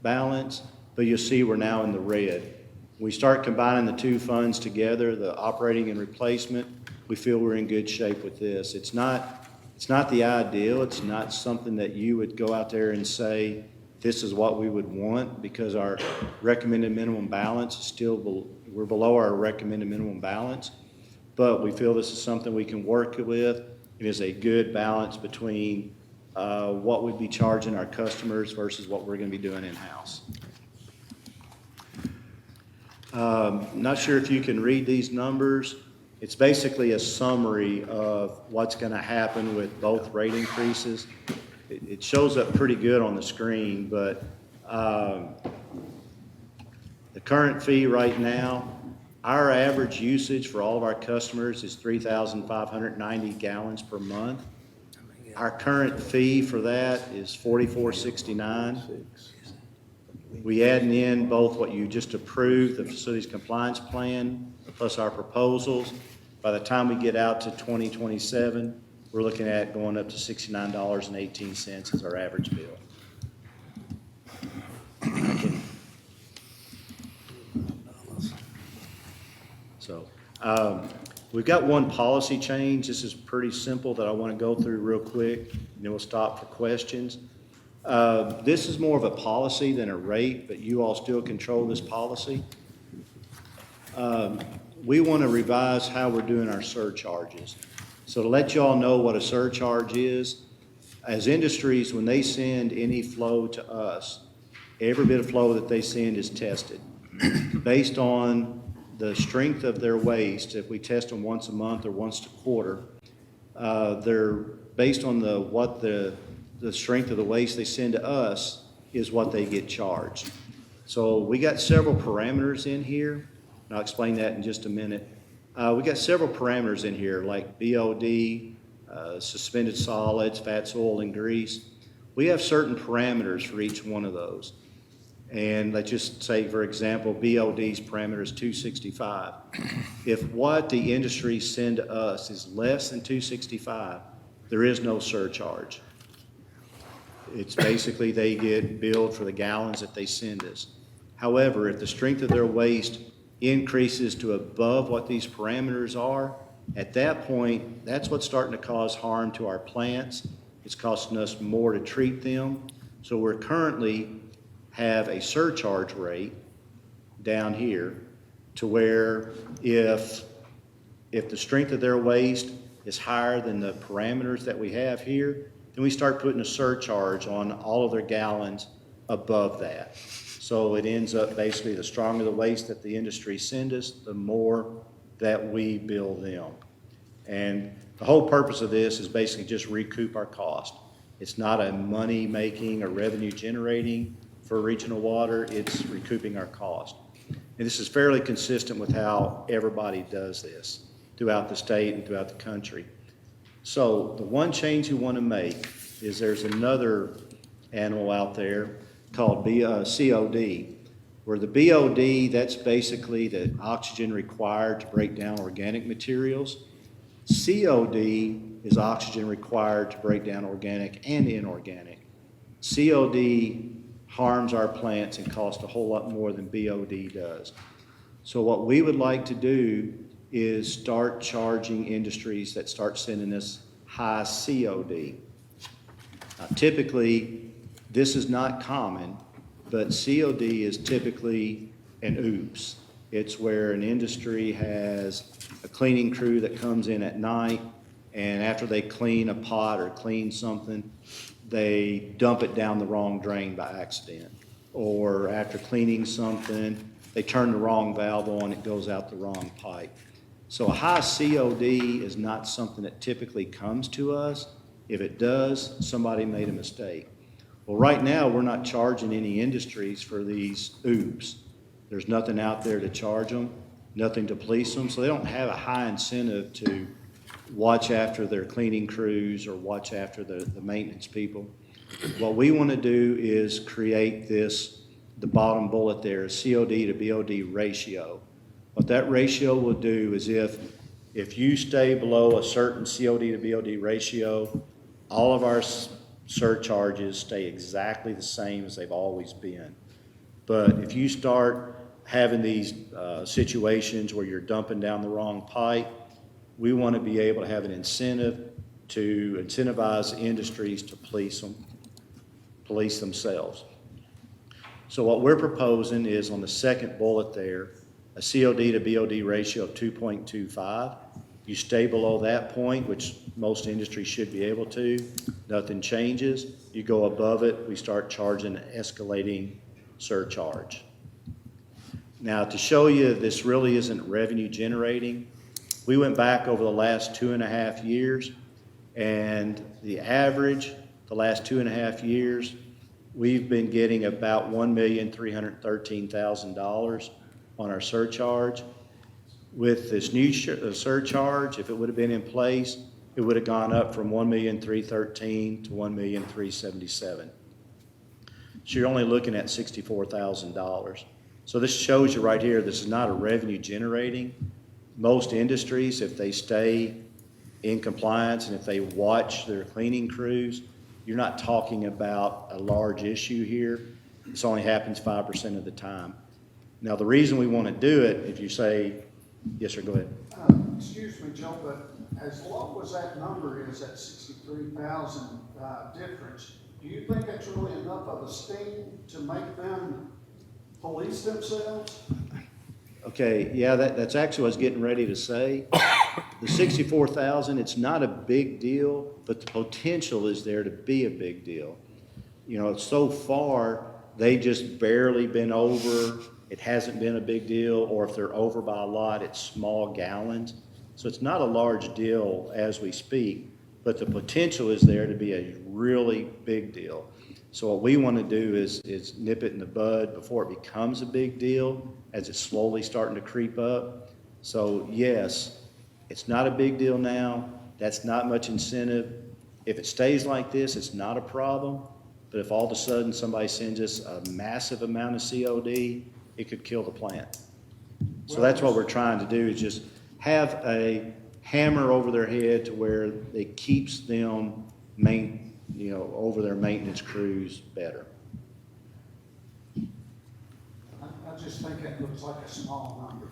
Speaker 4: balance, but you'll see we're now in the red. We start combining the two funds together, the operating and replacement, we feel we're in good shape with this. It's not the ideal. It's not something that you would go out there and say, this is what we would want, because our recommended minimum balance is still, we're below our recommended minimum balance. But we feel this is something we can work with. It is a good balance between what we'd be charging our customers versus what we're going to be doing in-house. Not sure if you can read these numbers. It's basically a summary of what's going to happen with both rate increases. It shows up pretty good on the screen, but the current fee right now, our average usage for all of our customers is 3,590 gallons per month. Our current fee for that is $44.69. We adding in both what you just approved, the facilities compliance plan, plus our proposals. By the time we get out to 2027, we're looking at going up to $69.18 as our average bill. So we've got one policy change. This is pretty simple that I want to go through real quick, and then we'll stop for questions. This is more of a policy than a rate, but you all still control this policy. We want to revise how we're doing our surcharges. So to let you all know what a surcharge is, as industries, when they send any flow to us, every bit of flow that they send is tested based on the strength of their waste. If we test them once a month or once a quarter, they're based on the strength of the waste they send to us is what they get charged. So we got several parameters in here, and I'll explain that in just a minute. We got several parameters in here like BOD, suspended solids, fats, oil, and grease. We have certain parameters for each one of those. And let's just say, for example, BOD's parameter is 265. If what the industry send to us is less than 265, there is no surcharge. It's basically they get billed for the gallons that they send us. However, if the strength of their waste increases to above what these parameters are, at that point, that's what's starting to cause harm to our plants. It's costing us more to treat them. So we're currently have a surcharge rate down here to where if the strength of their waste is higher than the parameters that we have here, then we start putting a surcharge on all of their gallons above that. So it ends up basically the stronger the waste that the industry sends us, the more that we bill them. And the whole purpose of this is basically just recoup our cost. It's not a money-making or revenue-generating for regional water, it's recouping our cost. And this is fairly consistent with how everybody does this throughout the state and throughout the country. So the one change we want to make is there's another animal out there called COD, where the BOD, that's basically the oxygen required to break down organic materials. COD is oxygen required to break down organic and inorganic. COD harms our plants and costs a whole lot more than BOD does. So what we would like to do is start charging industries that start sending us high COD. Now, typically, this is not common, but COD is typically an oops. It's where an industry has a cleaning crew that comes in at night, and after they clean a pot or clean something, they dump it down the wrong drain by accident. Or after cleaning something, they turn the wrong valve on, it goes out the wrong pipe. So a high COD is not something that typically comes to us. If it does, somebody made a mistake. Well, right now, we're not charging any industries for these oops. There's nothing out there to charge them, nothing to police them, so they don't have a high incentive to watch after their cleaning crews or watch after the maintenance people. What we want to do is create the bottom bullet there, COD to BOD ratio. What that ratio will do is if you stay below a certain COD to BOD ratio, All of our surcharges stay exactly the same as they've always been. But if you start having these situations where you're dumping down the wrong pipe, we want to be able to have an incentive to incentivize industries to police themselves. So what we're proposing is on the second bullet there, a COD to BOD ratio of 2.25. You stay below that point, which most industries should be able to, nothing changes. You go above it, we start charging an escalating surcharge. Now, to show you this really isn't revenue generating, we went back over the last 2.5 years, and the average, the last 2.5 years, we've been getting about $1,313,000 on our surcharge. With this new surcharge, if it would have been in place, it would have gone up from $1,313,000 to $1,377,000. So you're only looking at $64,000. So this shows you right here, this is not a revenue generating. Most industries, if they stay in compliance and if they watch their cleaning crews, you're not talking about a large issue here. This only happens 5% of the time. Now, the reason we want to do it, if you say, yes, sir, go ahead.
Speaker 9: Excuse me, Joe, but as low as that number is, that 63,000 difference, do you think that's really enough of a sting to make them police themselves?
Speaker 4: Okay, yeah, that's actually what I was getting ready to say. The 64,000, it's not a big deal, but the potential is there to be a big deal. You know, so far, they just barely been over. It hasn't been a big deal, or if they're over by a lot, it's small gallons. So it's not a large deal as we speak, but the potential is there to be a really big deal. So what we want to do is nip it in the bud before it becomes a big deal, as it's slowly starting to creep up. So yes, it's not a big deal now. That's not much incentive. If it stays like this, it's not a problem. But if all of a sudden somebody sends us a massive amount of COD, it could kill the plant. So that's what we're trying to do, is just have a hammer over their head to where it keeps them over their maintenance crews better.
Speaker 9: I just think that looks like a small number.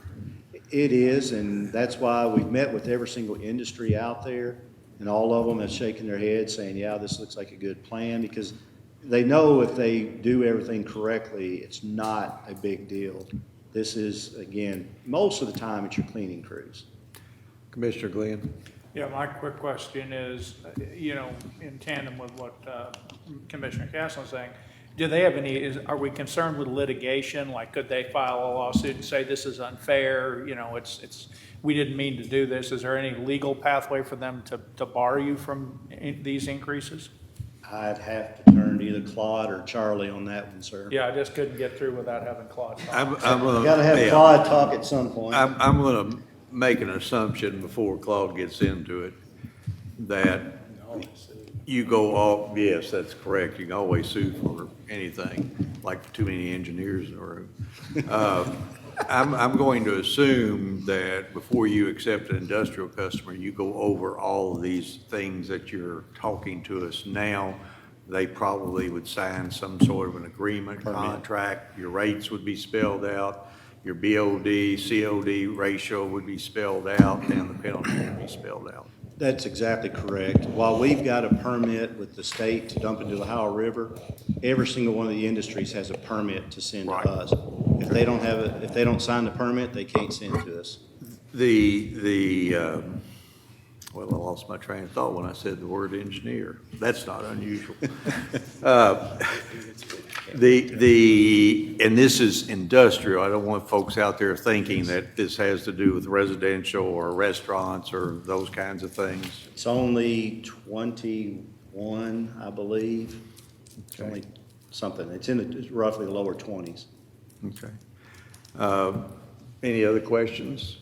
Speaker 4: It is, and that's why we've met with every single industry out there, and all of them have shaken their heads saying, yeah, this looks like a good plan, because they know if they do everything correctly, it's not a big deal. This is, again, most of the time it's your cleaning crews.
Speaker 1: Commissioner Glenn?
Speaker 8: Yeah, my quick question is, in tandem with what Commissioner Castle is saying, do they have are we concerned with litigation? Like, could they file a lawsuit and say this is unfair? We didn't mean to do this. Is there any legal pathway for them to bar you from these increases?
Speaker 4: I'd have to turn to either Claude or Charlie on that one, sir.
Speaker 8: Yeah, I just couldn't get through without having Claude talk.
Speaker 1: I'm gonna,
Speaker 4: Got to have Claude talk at some point.
Speaker 1: I'm going to make an assumption before Claude gets into it, that you go off, yes, that's correct. You can always sue for anything, like too many engineers in the room. I'm going to assume that before you accept an industrial customer, you go over all of these things that you're talking to us now. They probably would sign some sort of an agreement, contract. Your rates would be spelled out. Your BOD, COD ratio would be spelled out, and the penalty would be spelled out.
Speaker 4: That's exactly correct. While we've got a permit with the state to dump into the Ohio River, every single one of the industries has a permit to send to us. If they don't have it, if they don't sign the permit, they can't send to us.
Speaker 1: Well, I lost my train of thought when I said the word engineer. That's not unusual. And this is industrial. I don't want folks out there thinking that this has to do with residential or restaurants or those kinds of things.
Speaker 4: It's only 21, I believe. It's only something. It's it's roughly the lower 20s.
Speaker 1: Okay. Any other questions?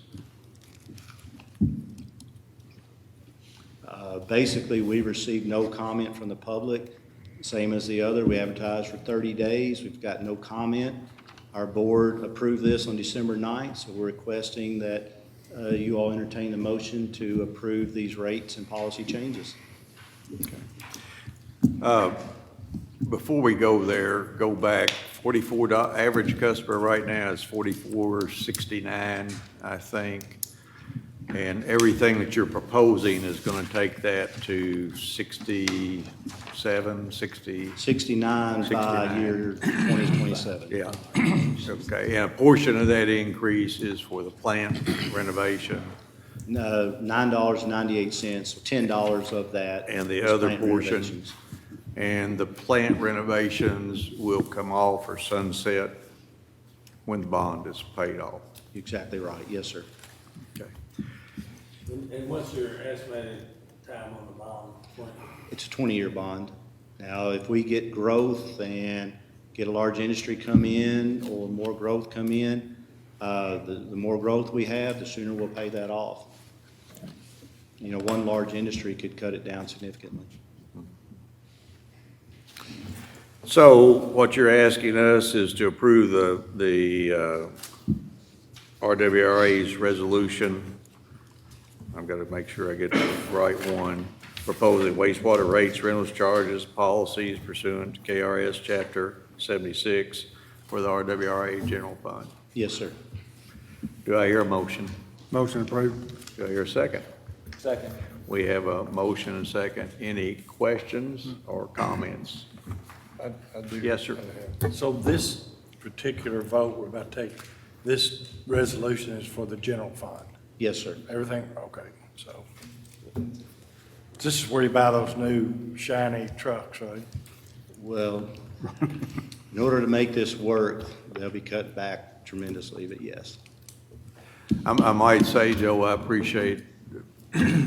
Speaker 4: Basically, we received no comment from the public, same as the other. We advertised for 30 days. We've got no comment. Our board approved this on December 9th, so we're requesting that you all entertain the motion to approve these rates and policy changes.
Speaker 1: Before we go there, go back, average customer right now is $44.69, I think. And everything that you're proposing is gonna take that to 67, 60?
Speaker 4: 69 by
Speaker 1: 69.
Speaker 4: year 2027.
Speaker 1: Yeah, okay, and a portion of that increase is for the plant renovation,
Speaker 4: No, $9.98, so $10 of that.
Speaker 1: and the
Speaker 4: is
Speaker 1: other
Speaker 4: plant
Speaker 1: portion,
Speaker 4: renovations.
Speaker 1: and the plant renovations will come off or sunset when the bond is paid off.
Speaker 4: Exactly right, yes, sir.
Speaker 1: Okay.
Speaker 6: And what's your estimated time on the bond?
Speaker 4: It's a 20-year bond. Now, if we get growth and get a large industry come in or more growth come in, the more growth we have, the sooner we'll pay that off. You know, one large industry could cut it down significantly.
Speaker 1: So what you're asking us is to approve the RWRA's resolution. I've got to make sure I get the right one. Proposing wastewater rates, rentals, charges, policies pursuant to KRS Chapter 76 for the RWRA General Fund.
Speaker 4: Yes, sir.
Speaker 1: Do I hear a motion?
Speaker 12: Motion approved.
Speaker 1: Do I hear a second?
Speaker 12: Second.
Speaker 1: We have a motion and second. Any questions or comments?
Speaker 2: I do.
Speaker 1: Yes, sir.
Speaker 2: So this particular vote we're about to take, this resolution is for the general fund?
Speaker 4: Yes, sir.
Speaker 2: Everything, okay, so. This is where you buy those new shiny trucks, right?
Speaker 4: Well, in order to make this work, they'll be cut back tremendously, but yes.
Speaker 1: I might say, Joe, I appreciate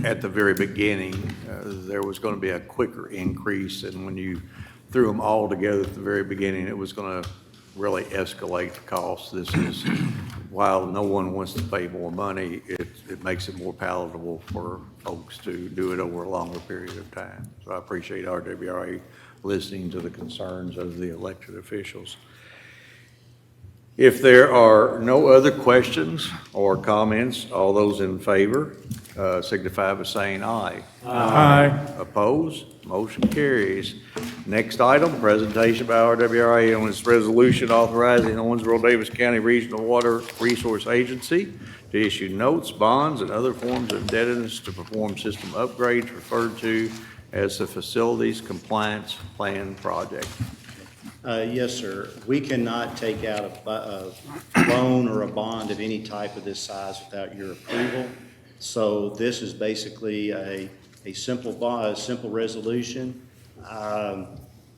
Speaker 1: at the very beginning, there was going to be a quicker increase, and when you threw them all together at the very beginning, it was going to really escalate the cost. This is, while no one wants to pay more money, it makes it more palatable for folks to do it over a longer period of time. So I appreciate RWRA listening to the concerns of the elected officials. If there are no other questions or comments, all those in favor signify by saying aye.
Speaker 2: Aye.
Speaker 1: Opposed? Motion carries. Next item, presentation by RWRA on its resolution authorizing Owensboro Davis County Regional Water Resource Agency to issue notes, bonds, and other forms of indebtedness to perform system upgrades referred to as the Facilities Compliance Plan Project.
Speaker 4: Yes, sir. We cannot take out a loan or a bond of any type of this size without your approval. So this is basically a simple bond, a simple resolution.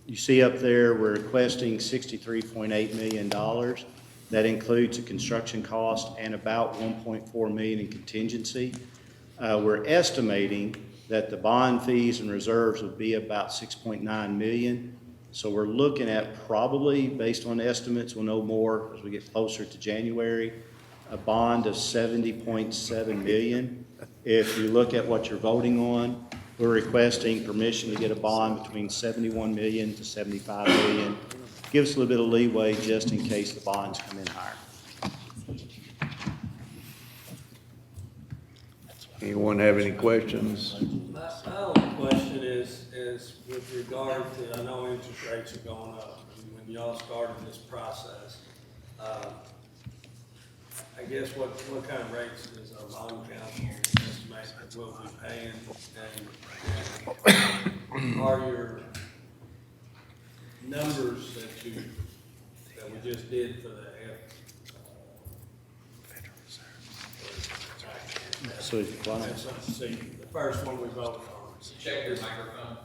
Speaker 4: You see up there, we're requesting $63.8 million. That includes a construction cost and about $1.4 million in contingency. We're estimating that the bond fees and reserves would be about $6.9 million. So we're looking at probably, based on estimates, we'll know more as we get closer to January, a bond of $70.7 million. If you look at what you're voting on, we're requesting permission to get a bond between $71 million to $75 million. Give us a little bit of leeway just in case the bonds come in higher.
Speaker 1: Anyone have any questions?
Speaker 6: My only question is with regard to, I know interest rates are going up, and when y'all started this process, I guess what kind of rates does our loan council estimate that we'll be paying? And are your numbers that we just did for the
Speaker 4: So
Speaker 6: see, the first one we voted on?
Speaker 13: Check your microphone.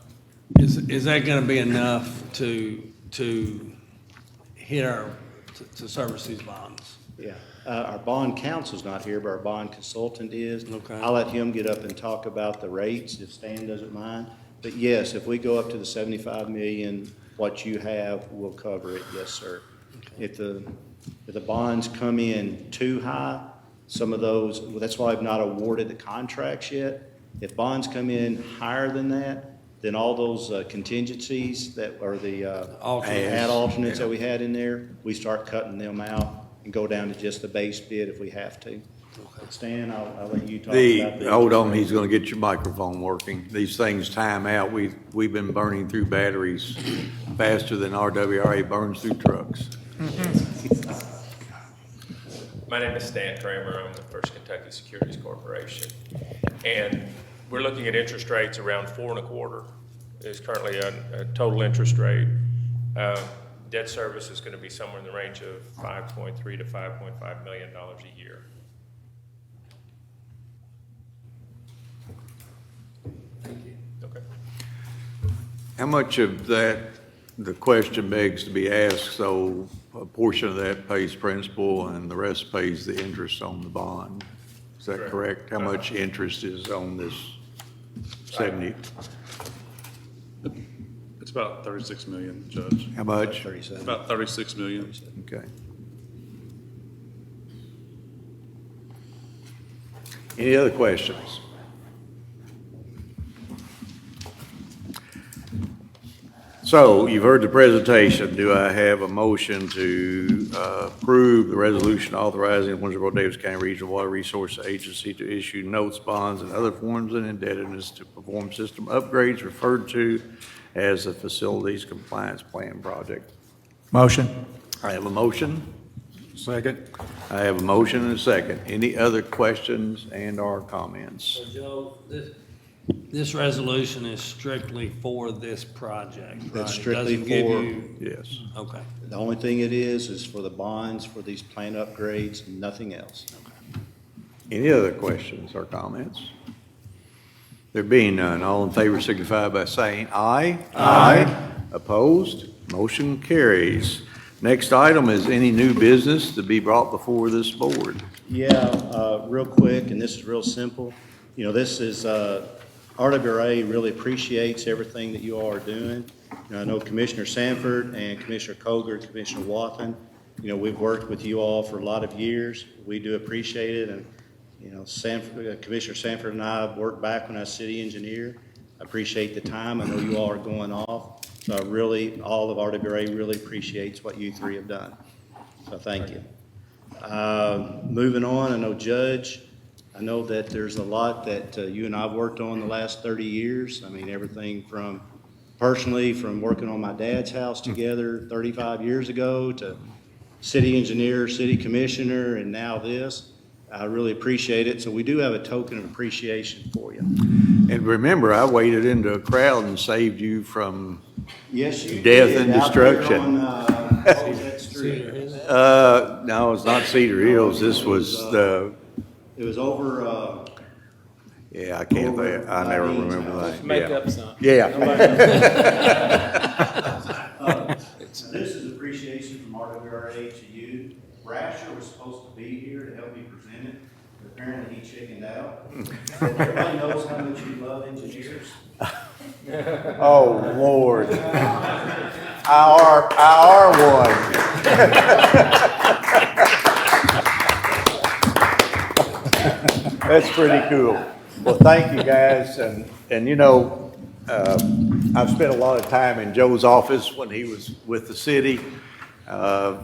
Speaker 6: Is that gonna be enough to hit to service these bonds?
Speaker 4: Yeah, our bond counsel's not here, but our bond consultant is.
Speaker 6: Okay.
Speaker 4: I'll let him get up and talk about the rates if Stan doesn't mind. But yes, if we go up to the 75 million, what you have will cover it, yes, sir. If the bonds come in too high, some of those, well, that's why I've not awarded the contracts yet. If bonds come in higher than that, then all those contingencies that are the
Speaker 6: Alternates.
Speaker 4: add alternates that we had in there, we start cutting them out and go down to just the base bid if we have to. Stan, I'll let you talk
Speaker 1: The,
Speaker 4: about the.
Speaker 1: hold on, he's gonna get your microphone working. These things time out. We've been burning through batteries faster than RWRA burns through trucks.
Speaker 14: My name is Stan Kramer. I'm with First Kentucky Securities Corporation. And we're looking at interest rates around 4.25% is currently a total interest rate. Debt service is going to be somewhere in the range of $5.3 to $5.5 million a year. Thank you. Okay.
Speaker 1: How much of that, the question begs to be asked, so a portion of that pays principal and the rest pays the interest on the bond? Is that correct? How much interest is on this 70?
Speaker 7: It's about 36 million, Judge.
Speaker 1: How much?
Speaker 7: About 36 million.
Speaker 1: Okay. Any other questions? So you've heard the presentation. Do I have a motion to approve the resolution authorizing the Owensboro Daviess County Regional Water Resource Agency to issue notes, bonds, and other forms of indebtedness to perform system upgrades referred to as the Facilities Compliance Plan Project?
Speaker 12: Motion.
Speaker 1: I have a motion.
Speaker 12: Second.
Speaker 1: I have a motion and a second. Any other questions and/or comments?
Speaker 6: So Joe, this resolution is strictly for this project, right?
Speaker 4: That's strictly
Speaker 6: It doesn't give
Speaker 4: for-
Speaker 6: you-
Speaker 1: Yes.
Speaker 6: Okay.
Speaker 4: The only thing it is for the bonds for these plant upgrades, nothing else.
Speaker 1: Any other questions or comments? There being none, all in favor signify by saying aye. Aye. Opposed? Motion carries. Next item is any new business to be brought before this board.
Speaker 4: Yeah, real quick, and this is real simple. You know, this is, RWRA really appreciates everything that you all are doing. You know, I know Commissioner Sanford and Commissioner Coger, Commissioner Wathen, you know, we've worked with you all for a lot of years. We do appreciate it, and, you know, Commissioner Sanford and I worked back when I was city engineer. I appreciate the time. I know you all are going off. So I really, all of RWRA really appreciates what you three have done. So thank you. Moving on, I know Judge, I know that there's a lot that you and I've worked on the last 30 years. I mean, everything from personally from working on my dad's house together 35 years ago to city engineer, city commissioner, and now this. I really appreciate it. So we do have a token of appreciation for you.
Speaker 1: And remember, I waded into a crowd and saved you from
Speaker 4: Yes, you
Speaker 1: death
Speaker 4: did,
Speaker 1: and
Speaker 4: out there
Speaker 1: destruction.
Speaker 4: on, what was that street?
Speaker 1: No, it's not Cedar Hills. This was the,
Speaker 4: It was over,
Speaker 1: yeah, I can't, I never remember that.
Speaker 14: Make up some.
Speaker 1: Yeah.
Speaker 4: This is appreciation from RWRA to you. Brasher was supposed to be here to help me present it, but apparently he chickened out. Everybody knows how much you love engineers.
Speaker 1: Oh, Lord. I are one. That's pretty cool. Well, thank you, guys. And you know, I've spent a lot of time in Joe's office when he was with the city. I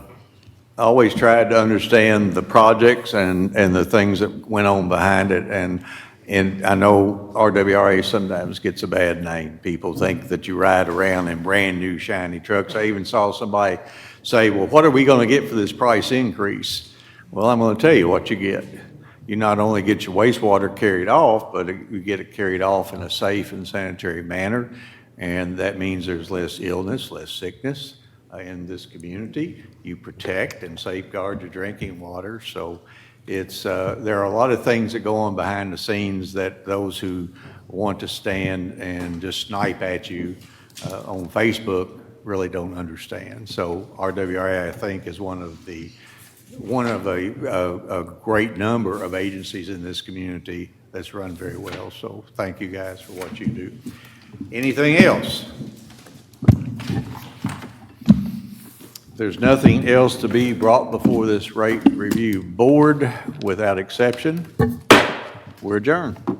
Speaker 1: always tried to understand the projects and the things that went on behind it. And I know RWRA sometimes gets a bad name. People think that you ride around in brand new shiny trucks. I even saw somebody say, well, what are we going to get for this price increase? Well, I'm going to tell you what you get. You not only get your wastewater carried off, but you get it carried off in a safe and sanitary manner. And that means there's less illness, less sickness in this community. You protect and safeguard your drinking water. So it's, there are a lot of things that go on behind the scenes that those who want to stand and just snipe at you on Facebook really don't understand. So RWRA, I think, is one of a great number of agencies in this community that's run very well. So thank you guys for what you do. Anything else? There's nothing else to be brought before this rate review board without exception. We're adjourned.